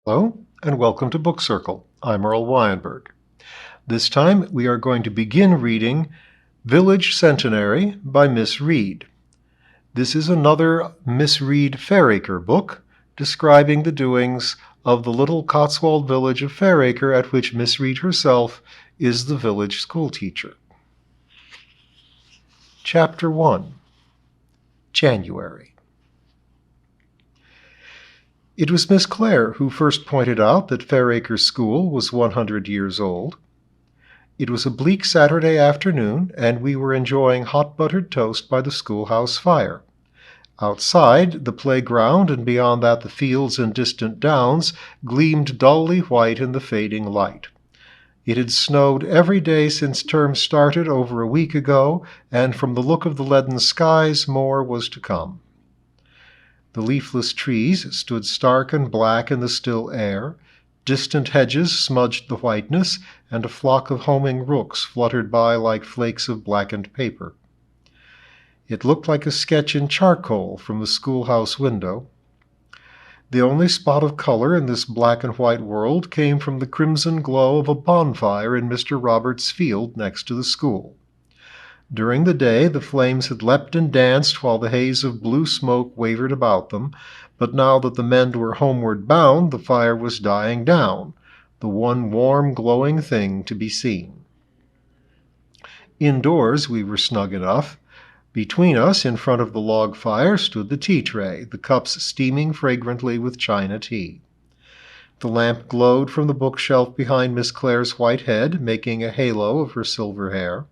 Hello, and welcome to Book Circle. I'm Earl Weinberg. This time we are going to begin reading Village Centenary by Miss Reed. This is another Miss Reed Fairacre book describing the doings of the little Cotswold village of Fairacre, at which Miss Reed herself is the village schoolteacher. Chapter 1. January. It was Miss Clare who first pointed out that Fairacre School was 100 years old. It was a bleak Saturday afternoon, and we were enjoying hot buttered toast by the schoolhouse fire. Outside, the playground, and beyond that the fields and distant downs, gleamed dully white in the fading light. It had snowed every day since term started over a week ago, and from the look of the leaden skies, more was to come. The leafless trees stood stark and black in the still air. Distant hedges smudged the whiteness, and a flock of homing rooks fluttered by like flakes of blackened paper. It looked like a sketch in charcoal from the schoolhouse window. The only spot of color in this black and white world came from the crimson glow of a bonfire in Mr. Roberts' field next to the school. During the day the flames had leapt and danced while the haze of blue smoke wavered about them, but now that the men were homeward bound, the fire was dying down, the one warm, glowing thing to be seen. Indoors we were snug enough. Between us, in front of the log fire, stood the tea-tray, the cups steaming fragrantly with China tea. The lamp glowed from the bookshelf behind Miss Clare's white head, making a halo of her silver hair.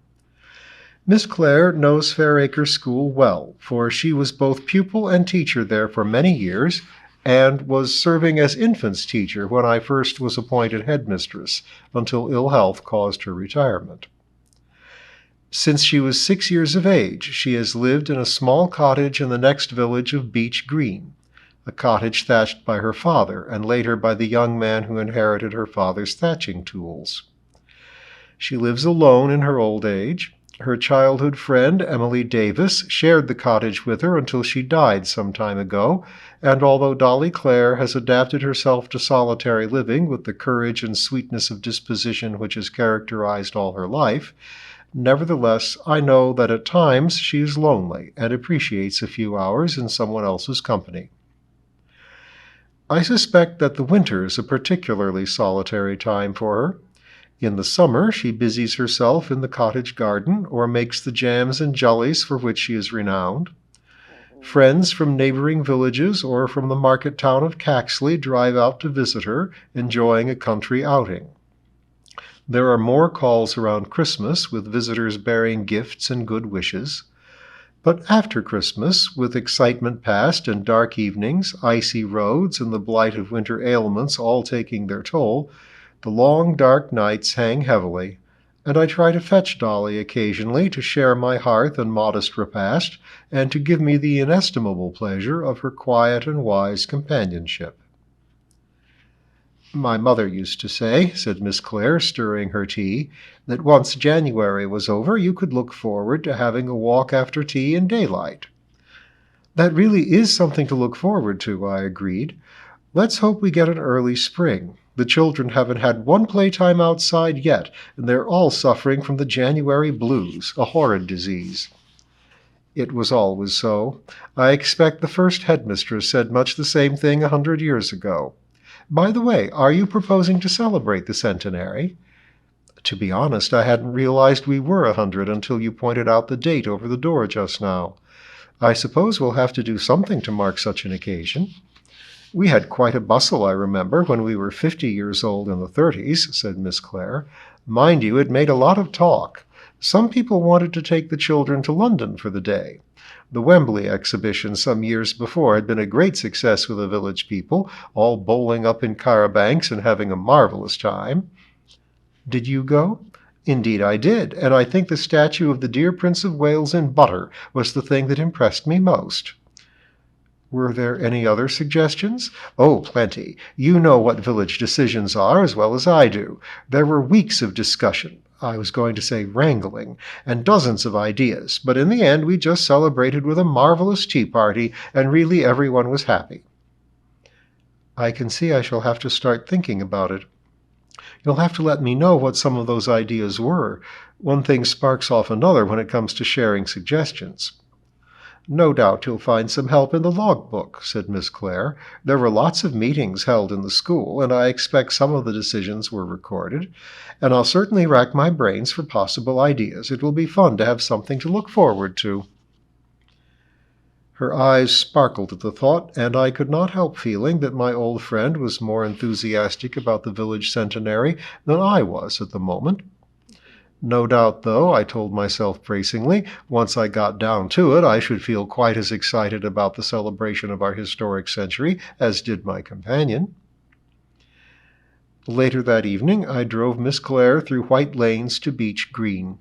Miss Clare knows Fairacre School well, for she was both pupil and teacher there for many years, and was serving as infants' teacher when I first was appointed headmistress, until ill health caused her retirement. Since she was 6 years of age, she has lived in a small cottage in the next village of Beech Green, a cottage thatched by her father, and later by the young man who inherited her father's thatching tools. She lives alone in her old age. Her childhood friend, Emily Davis, shared the cottage with her until she died some time ago, and although Dolly Clare has adapted herself to solitary living with the courage and sweetness of disposition which has characterized all her life, nevertheless I know that at times she is lonely and appreciates a few hours in someone else's company. I suspect that the winter is a particularly solitary time for her. In the summer she busies herself in the cottage garden, or makes the jams and jellies for which she is renowned. Friends from neighboring villages or from the market town of Caxley drive out to visit her, enjoying a country outing. There are more calls around Christmas, with visitors bearing gifts and good wishes. But after Christmas, with excitement past and dark evenings, icy roads, and the blight of winter ailments all taking their toll, the long dark nights hang heavily, and I try to fetch Dolly occasionally to share my hearth and modest repast, and to give me the inestimable pleasure of her quiet and wise companionship. My mother used to say, said Miss Clare, stirring her tea, that once January was over you could look forward to having a walk after tea in daylight. That really is something to look forward to, I agreed. Let's hope we get an early spring. The children haven't had one playtime outside yet, and they're all suffering from the January blues, a horrid disease. It was always so. I expect the first headmistress said much the same thing 100 years ago. By the way, are you proposing to celebrate the centenary? To be honest, I hadn't realized we were 100 until you pointed out the date over the door just now. I suppose we'll have to do something to mark such an occasion. We had quite a bustle, I remember, when we were 50 years old in the 30s, said Miss Clare. Mind you, it made a lot of talk. Some people wanted to take the children to London for the day. The Wembley exhibition some years before had been a great success with the village people, all bowling up in charabancs and having a marvelous time. Did you go? Indeed I did, and I think the statue of the dear Prince of Wales in butter was the thing that impressed me most. Were there any other suggestions? Oh, plenty. You know what village decisions are as well as I do. There were weeks of discussion. I was going to say wrangling, and dozens of ideas, but in the end we just celebrated with a marvelous tea party, and really everyone was happy. I can see I shall have to start thinking about it. You'll have to let me know what some of those ideas were. One thing sparks off another when it comes to sharing suggestions. No doubt you'll find some help in the logbook, said Miss Clare. There were lots of meetings held in the school, and I expect some of the decisions were recorded. And I'll certainly rack my brains for possible ideas. It will be fun to have something to look forward to. Her eyes sparkled at the thought, and I could not help feeling that my old friend was more enthusiastic about the village centenary than I was at the moment. No doubt, though, I told myself bracingly, once I got down to it, I should feel quite as excited about the celebration of our historic century as did my companion. Later that evening, I drove Miss Clare through white lanes to Beech Green.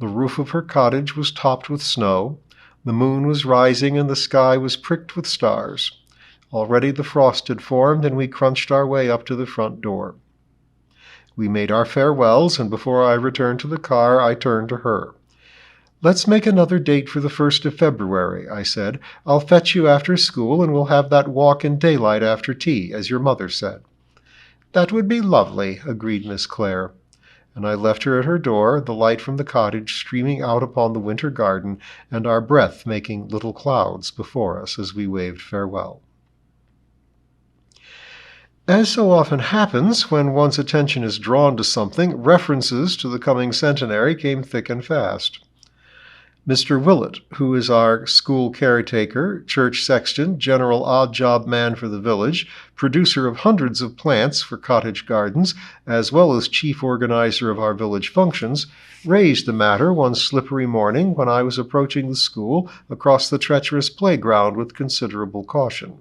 The roof of her cottage was topped with snow. The moon was rising and the sky was pricked with stars. Already the frost had formed, and we crunched our way up to the front door. We made our farewells, and before I returned to the car, I turned to her. "Let's make another date for the 1st of February," I said. "I'll fetch you after school, and we'll have that walk in daylight after tea, as your mother said." "That would be lovely," agreed Miss Clare. And I left her at her door, the light from the cottage streaming out upon the winter garden, and our breath making little clouds before us as we waved farewell. As so often happens when one's attention is drawn to something, references to the coming centenary came thick and fast. Mr. Willett, who is our school caretaker, church sexton, general odd-job man for the village, producer of hundreds of plants for cottage gardens, as well as chief organizer of our village functions, raised the matter one slippery morning when I was approaching the school across the treacherous playground with considerable caution.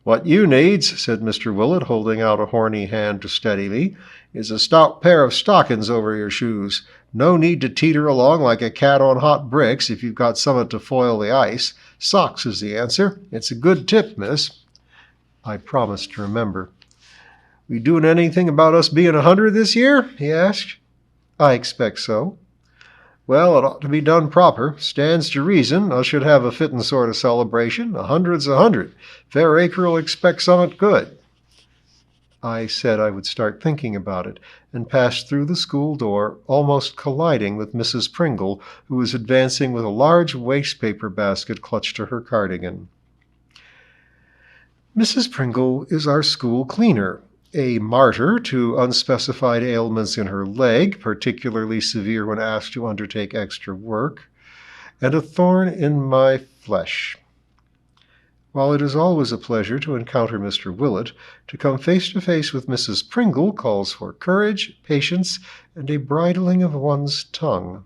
"What you needs," said Mr. Willett, holding out a horny hand to steady me, "is a stout pair of stockings over your shoes. No need to teeter along like a cat on hot bricks if you've got summat to foil the ice. Socks is the answer. It's a good tip, miss." I promised to remember. "We doing anything about us being 100 this year?" he asked. "I expect so." "Well, it ought to be done proper. Stands to reason I should have a fittin' sort of celebration. 100's 100. Fairacre'll expect summat good." I said I would start thinking about it, and passed through the school door, almost colliding with Mrs. Pringle, who was advancing with a large wastepaper basket clutched to her cardigan. Mrs. Pringle is our school cleaner, a martyr to unspecified ailments in her leg, particularly severe when asked to undertake extra work, and a thorn in my flesh. While it is always a pleasure to encounter Mr. Willett, to come face to face with Mrs. Pringle calls for courage, patience, and a bridling of one's tongue.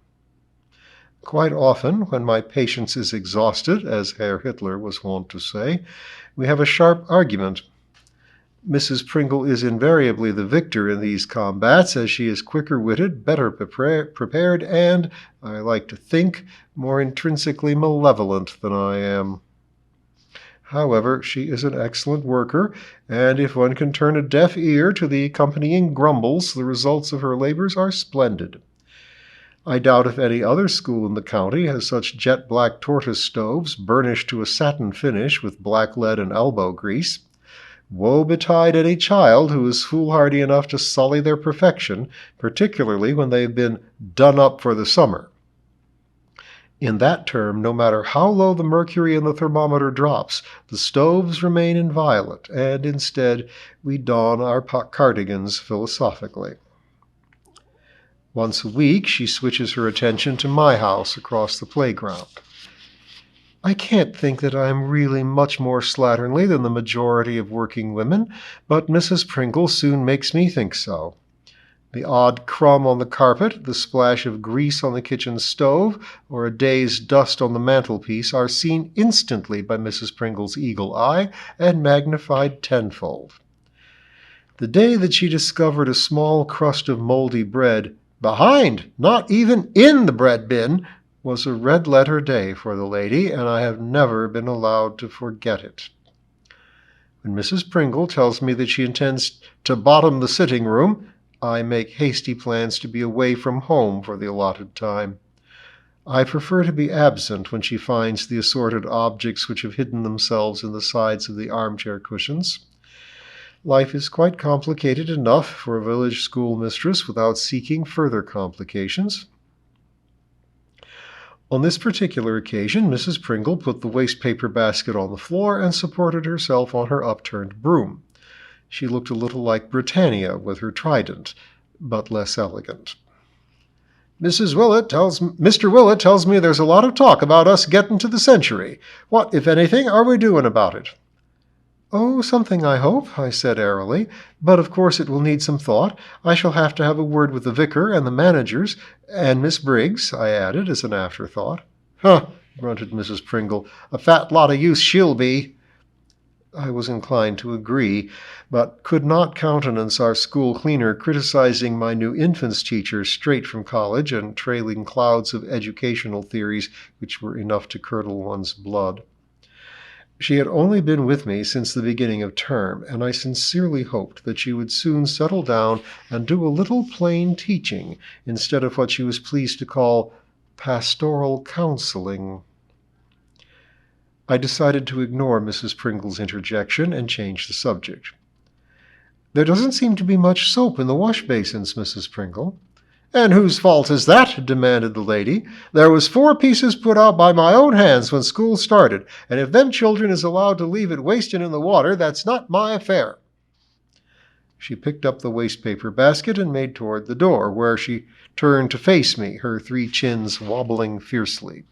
Quite often, when my patience is exhausted, as Herr Hitler was wont to say, we have a sharp argument. Mrs. Pringle is invariably the victor in these combats, as she is quicker-witted, better prepared, and, I like to think, more intrinsically malevolent than I am. However, she is an excellent worker, and if one can turn a deaf ear to the accompanying grumbles, the results of her labors are splendid. I doubt if any other school in the county has such jet-black tortoise stoves, burnished to a satin finish with blacklead and elbow grease. Woe betide any child who is foolhardy enough to sully their perfection, particularly when they have been done up for the summer. In that term, no matter how low the mercury in the thermometer drops, the stoves remain inviolate, and instead we don our cardigans philosophically. Once a week, she switches her attention to my house across the playground. I can't think that I am really much more slatternly than the majority of working women, but Mrs. Pringle soon makes me think so. The odd crumb on the carpet, the splash of grease on the kitchen stove, or a day's dust on the mantelpiece are seen instantly by Mrs. Pringle's eagle eye and magnified tenfold. The day that she discovered a small crust of moldy bread, behind, not even in the bread bin, was a red-letter day for the lady, and I have never been allowed to forget it. When Mrs. Pringle tells me that she intends to bottom the sitting room, I make hasty plans to be away from home for the allotted time. I prefer to be absent when she finds the assorted objects which have hidden themselves in the sides of the armchair cushions. Life is quite complicated enough for a village schoolmistress without seeking further complications. On this particular occasion, Mrs. Pringle put the waste-paper basket on the floor and supported herself on her upturned broom. She looked a little like Britannia with her trident, but less elegant. Mr. Willett tells me there's a lot of talk about us getting to the Centenary. What, if anything, are we doing about it? Oh, something, I hope, I said airily, but of course it will need some thought. I shall have to have a word with the vicar and the managers, and Miss Briggs, I added as an afterthought. Huh, grunted Mrs. Pringle, a fat lot of use she'll be. I was inclined to agree, but could not countenance our school cleaner criticizing my new infants teacher straight from college and trailing clouds of educational theories which were enough to curdle one's blood. She had only been with me since the beginning of term, and I sincerely hoped that she would soon settle down and do a little plain teaching instead of what she was pleased to call pastoral counseling. I decided to ignore Mrs. Pringle's interjection and change the subject. There doesn't seem to be much soap in the wash basins, Mrs. Pringle. And whose fault is that? Demanded the lady. There was 4 pieces put out by my own hands when school started, and if them children is allowed to leave it wasting in the water, that's not my affair. She picked up the waste-paper basket and made toward the door, where she turned to face me, her 3 chins wobbling fiercely.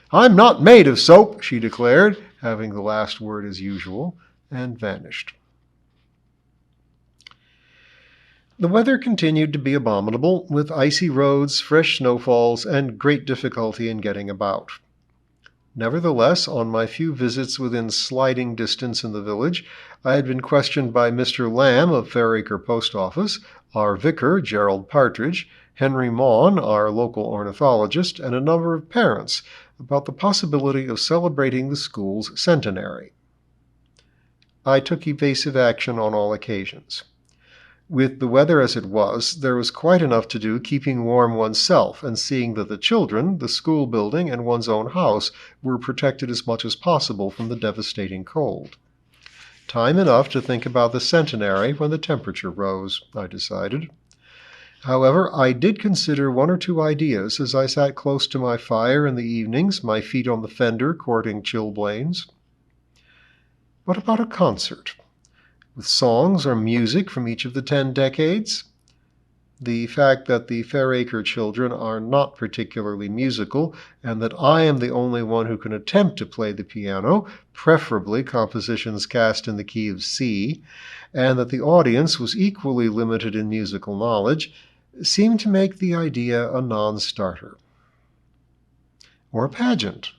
I'm not made of soap, she declared, having the last word as usual, and vanished. The weather continued to be abominable, with icy roads, fresh snowfalls, and great difficulty in getting about. Nevertheless, on my few visits within sliding distance in the village, I had been questioned by Mr. Lamb of Fairacre Post Office, our vicar, Gerald Partridge, Henry Maughan, our local ornithologist, and a number of parents about the possibility of celebrating the school's centenary. I took evasive action on all occasions. With the weather as it was, there was quite enough to do keeping warm oneself and seeing that the children, the school building, and one's own house were protected as much as possible from the devastating cold. Time enough to think about the centenary when the temperature rose, I decided. However, I did consider 1 or 2 ideas as I sat close to my fire in the evenings, my feet on the fender courting chilblains. What about a concert? With songs or music from each of the 10 decades? The fact that the Fairacre children are not particularly musical, and that I am the only one who can attempt to play the piano, preferably compositions cast in the key of C, and that the audience was equally limited in musical knowledge, seemed to make the idea a non-starter. Or a pageant.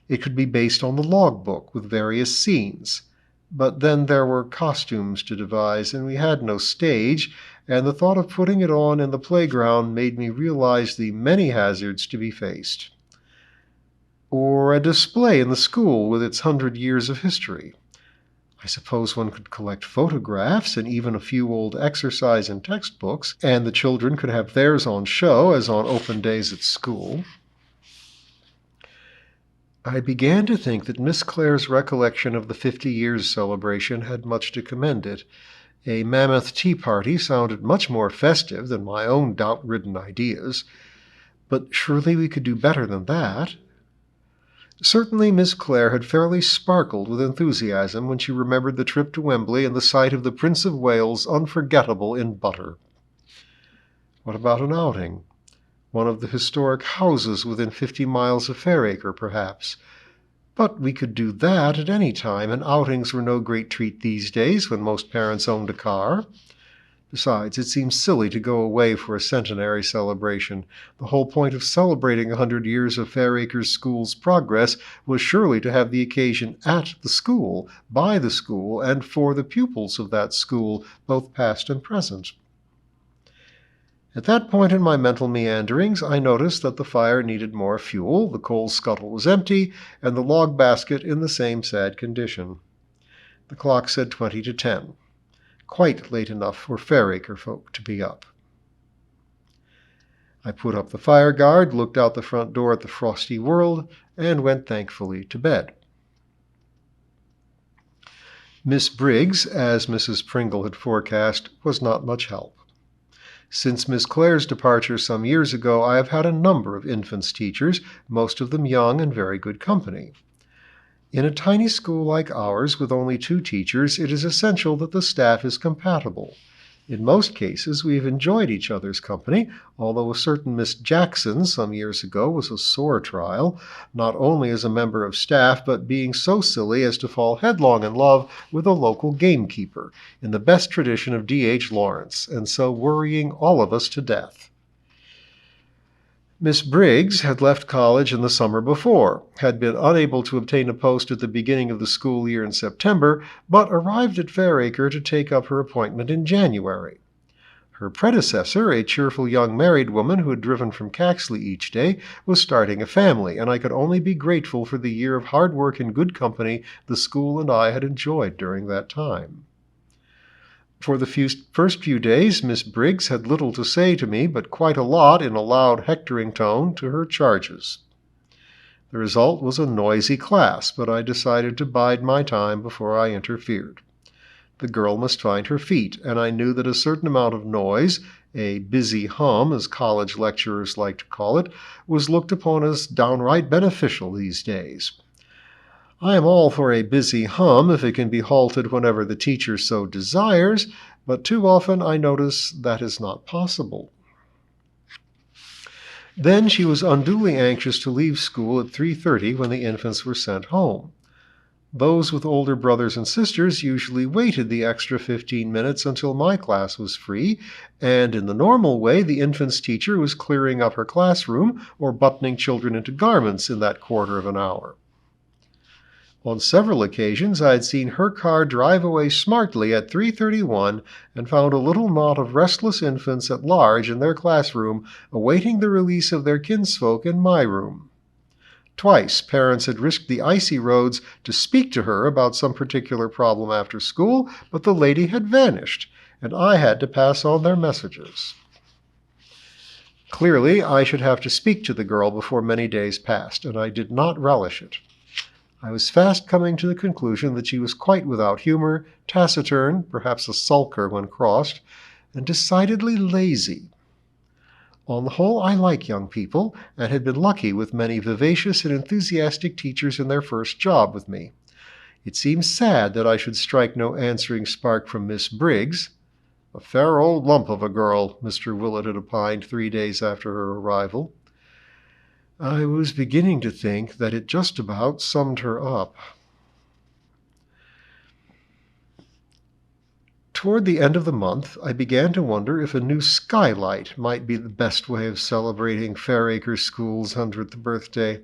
It could be based on the logbook with various scenes. But then there were costumes to devise, and we had no stage, and the thought of putting it on in the playground made me realize the many hazards to be faced. Or a display in the school with its 100 years of history. I suppose one could collect photographs and even a few old exercise and textbooks, and the children could have theirs on show as on open days at school. I began to think that Miss Clare's recollection of the 50 years celebration had much to commend it. A mammoth tea party sounded much more festive than my own doubt-ridden ideas, but surely we could do better than that. Certainly Miss Clare had fairly sparkled with enthusiasm when she remembered the trip to Wembley and the sight of the Prince of Wales unforgettable in butter. What about an outing? One of the historic houses within 50 miles of Fairacre, perhaps. But we could do that at any time, and outings were no great treat these days when most parents owned a car. Besides, it seems silly to go away for a centenary celebration. The whole point of celebrating 100 years of Fairacre School's progress was surely to have the occasion at the school, by the school, and for the pupils of that school, both past and present. At that point in my mental meanderings, I noticed that the fire needed more fuel, the coal scuttle was empty, and the log basket in the same sad condition. The clock said 20 to 10. Quite late enough for Fairacre folk to be up. I put up the fire guard, looked out the front door at the frosty world, and went thankfully to bed. Miss Briggs, as Mrs. Pringle had forecast, was not much help. Since Miss Clare's departure some years ago, I have had a number of infants teachers, most of them young and very good company. In a tiny school like ours, with only 2 teachers, it is essential that the staff is compatible. In most cases, we have enjoyed each other's company, although a certain Miss Jackson some years ago was a sore trial, not only as a member of staff, but being so silly as to fall headlong in love with a local gamekeeper, in the best tradition of D.H. Lawrence, and so worrying all of us to death. Miss Briggs had left college in the summer before, had been unable to obtain a post at the beginning of the school year in September, but arrived at Fairacre to take up her appointment in January. Her predecessor, a cheerful young married woman who had driven from Caxley each day, was starting a family, and I could only be grateful for the year of hard work and good company the school and I had enjoyed during that time. For the first few days, Miss Briggs had little to say to me, but quite a lot in a loud, hectoring tone to her charges. The result was a noisy class, but I decided to bide my time before I interfered. The girl must find her feet, and I knew that a certain amount of noise, a busy hum, as college lecturers like to call it, was looked upon as downright beneficial these days. I am all for a busy hum if it can be halted whenever the teacher so desires, but too often I notice that is not possible. Then she was unduly anxious to leave school at 3:30 when the infants were sent home. Those with older brothers and sisters usually waited the extra 15 minutes until my class was free, and in the normal way the infants' teacher was clearing up her classroom or buttoning children into garments in that quarter of an hour. On several occasions I had seen her car drive away smartly at 3:31 and found a little knot of restless infants at large in their classroom awaiting the release of their kinsfolk in my room. Twice parents had risked the icy roads to speak to her about some particular problem after school, but the lady had vanished, and I had to pass on their messages. Clearly, I should have to speak to the girl before many days passed, and I did not relish it. I was fast coming to the conclusion that she was quite without humor, taciturn, perhaps a sulker when crossed, and decidedly lazy. On the whole, I like young people, and had been lucky with many vivacious and enthusiastic teachers in their first job with me. It seems sad that I should strike no answering spark from Miss Briggs. A fair old lump of a girl, Mr. Willett had opined 3 days after her arrival. I was beginning to think that it just about summed her up. Toward the end of the month, I began to wonder if a new skylight might be the best way of celebrating Fairacre School's 100th birthday.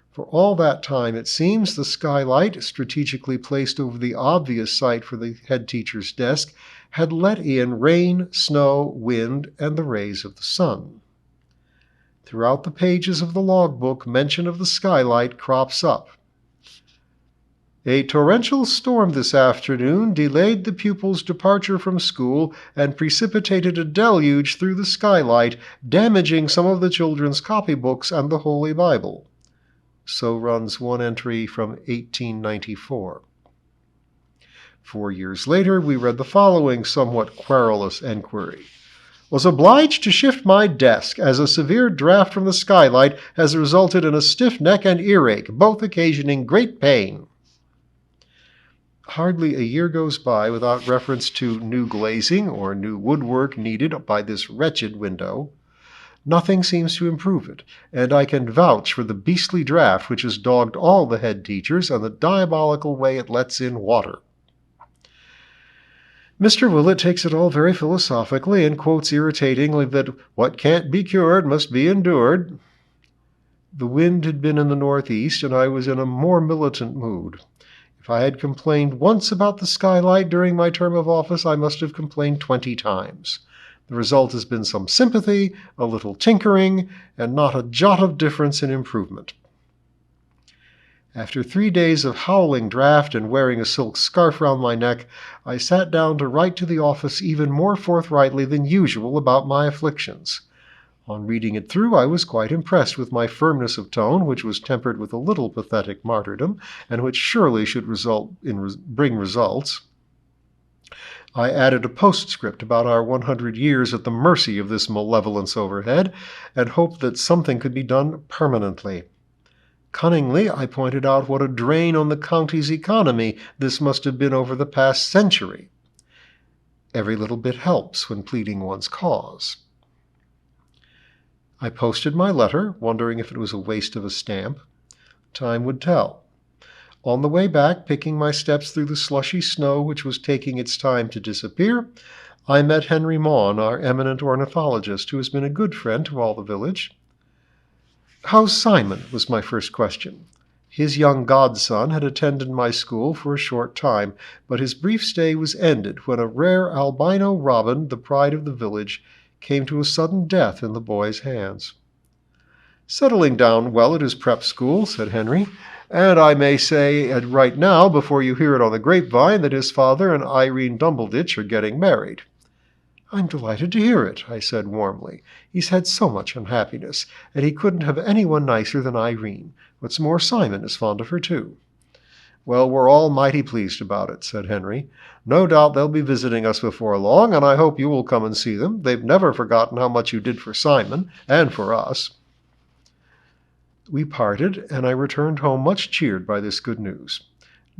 For all that time, it seems, the skylight, strategically placed over the obvious site for the head teacher's desk, had let in rain, snow, wind, and the rays of the sun. Throughout the pages of the logbook, mention of the skylight crops up. A torrential storm this afternoon delayed the pupils' departure from school and precipitated a deluge through the skylight, damaging some of the children's copybooks and the Holy Bible. So runs one entry from 1894. 4 years later, we read the following somewhat querulous enquiry. Was obliged to shift my desk as a severe draft from the skylight has resulted in a stiff neck and earache, both occasioning great pain. Hardly a year goes by without reference to new glazing or new woodwork needed by this wretched window. Nothing seems to improve it, and I can vouch for the beastly draft which has dogged all the head teachers and the diabolical way it lets in water. Mr. Willett takes it all very philosophically and quotes irritatingly that what can't be cured must be endured. The wind had been in the northeast, and I was in a more militant mood. If I had complained once about the skylight during my term of office, I must have complained 20 times. The result has been some sympathy, a little tinkering, and not a jot of difference in improvement. After 3 days of howling draft and wearing a silk scarf round my neck, I sat down to write to the office even more forthrightly than usual about my afflictions. On reading it through, I was quite impressed with my firmness of tone, which was tempered with a little pathetic martyrdom, and which surely should bring results. I added a postscript about our 100 years at the mercy of this malevolence overhead, and hoped that something could be done permanently. Cunningly, I pointed out what a drain on the county's economy this must have been over the past century. Every little bit helps when pleading one's cause. I posted my letter, wondering if it was a waste of a stamp. Time would tell. On the way back, picking my steps through the slushy snow which was taking its time to disappear, I met Henry Maughan, our eminent ornithologist, who has been a good friend to all the village. "How's Simon?" was my first question. His young godson had attended my school for a short time, but his brief stay was ended when a rare albino robin, the pride of the village, came to a sudden death in the boy's hands. "Settling down well at his prep school," said Henry, "and I may say right now, before you hear it on the grapevine, that his father and Irene Dumbleditch are getting married." "I'm delighted to hear it," I said warmly. "He's had so much unhappiness, and he couldn't have anyone nicer than Irene. What's more, Simon is fond of her too." "Well, we're all mighty pleased about it," said Henry. "No doubt they'll be visiting us before long, and I hope you will come and see them. They've never forgotten how much you did for Simon, and for us." We parted, and I returned home much cheered by this good news.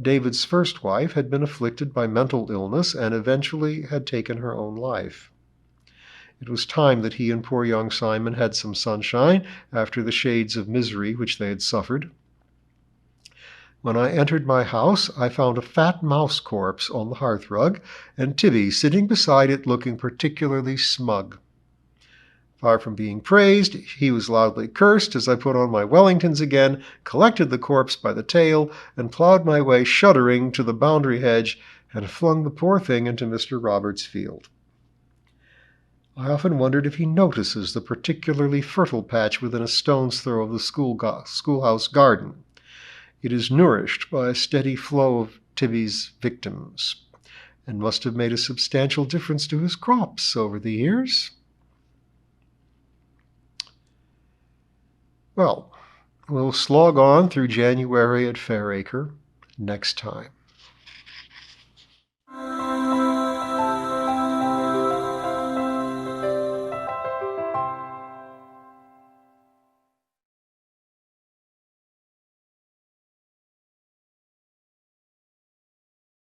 David's first wife had been afflicted by mental illness and eventually had taken her own life. It was time that he and poor young Simon had some sunshine after the shades of misery which they had suffered. When I entered my house, I found a fat mouse corpse on the hearthrug, and Tibby sitting beside it looking particularly smug. Far from being praised, he was loudly cursed as I put on my Wellingtons again, collected the corpse by the tail, and plowed my way shuddering to the boundary hedge and flung the poor thing into Mr. Roberts' field. I often wondered if he notices the particularly fertile patch within a stone's throw of the schoolhouse garden. It is nourished by a steady flow of Tibby's victims, and must have made a substantial difference to his crops over the years. Well, we'll slog on through January at Fairacre next time.